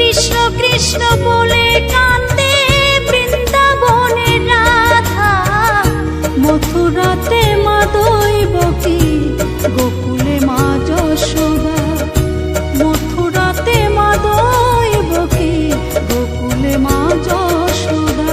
কৃষ্ণ কৃষ্ণ বলে কান্দে বৃন্দাবনের রাধা, মথুরাতে মা দৈবকী, গোকুলে মা যশোদা। মথুরাতে মা দৈবকী, গোকুলে মা যশোদা।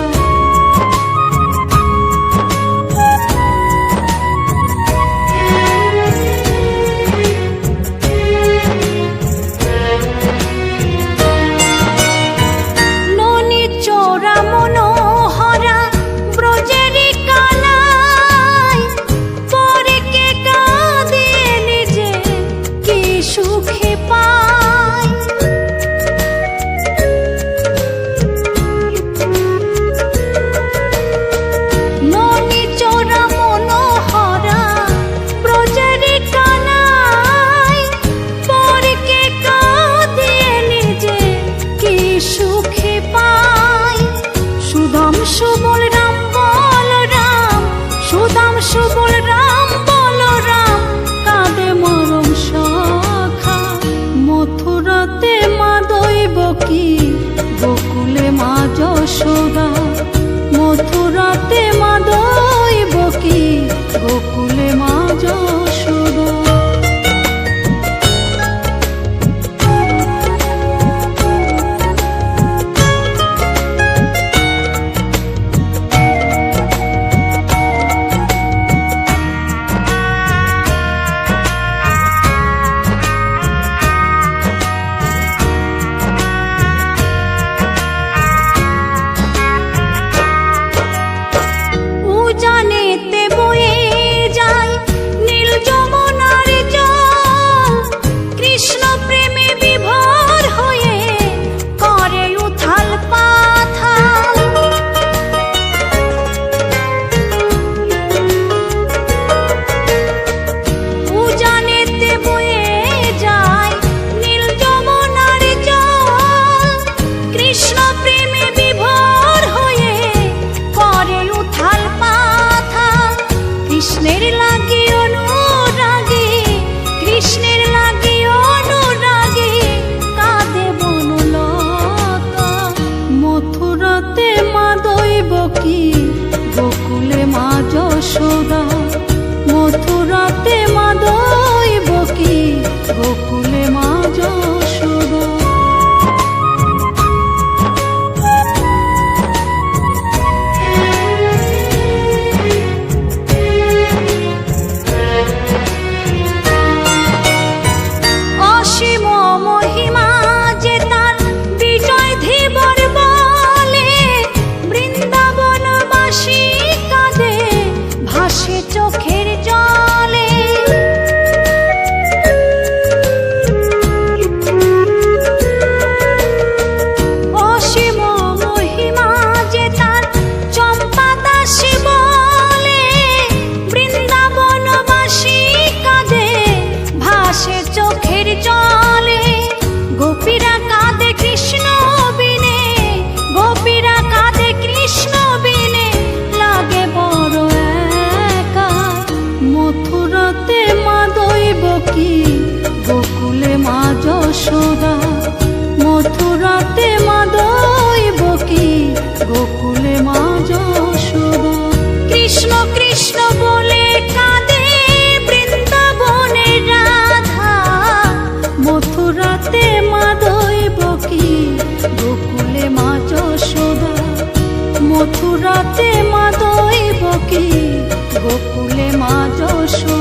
সুবল রাম বল রাম, সুধাংশু বল রাম বল রাম, কাঁদে মরম সখা। মথুরাতে মা দৈবকী, গোকুলে মা যশোদা। মথুরাতে মা দৈবকী, গোকুলে মা যশোদা। জানেতে বয়ে যায় নীল যমুনার জল, কৃষ্ণ প্রেমে বিভোর হয়ে করে উথাল পাথাল। উজানেতে বয়ে যায় নীল যমুনার জল, কৃষ্ণ প্রেমে বিভোর হয়ে করে উথাল পাথাল। কৃষ্ণের লাগি অনুরাগে, কৃষ্ণের লাগি অনুরাগে, কাঁদে বনলতা। মথুরাতে মা দৈবকী, গোকুলে মা যশোদা। মথুরাতে মা দৈবকী, গোকুলে মা যশোদা। অসীম মহিমা যে তার বিজয় ধীবর বলে, বৃন্দাবনবাসী কাঁদে ভাসে চোখের জলে। অসীম মহিমা যে তার চম্পা দাসী বলে, বৃন্দাবনবাসী কাঁদে ভাসে চোখের জলে। গোপীরা কাঁদে কৃষ্ণ বিনে, গোপীরা কাঁদে কৃষ্ণ বিনে, লাগে বড় একা। মথুরাতে মা দৈবকী, গোকুলে মা যশোদা। মথুরাতে মা দৈবকী, গোকুলে মা যশোদা। কৃষ্ণ কৃষ্ণ বলে কাঁদে বৃন্দাবনের রাধা, মথুরাতে মা দৈবকী, গোকুলে মা যশোদা। মথুরাতে মা দৈবকী, গোকুলে মা যশোদা।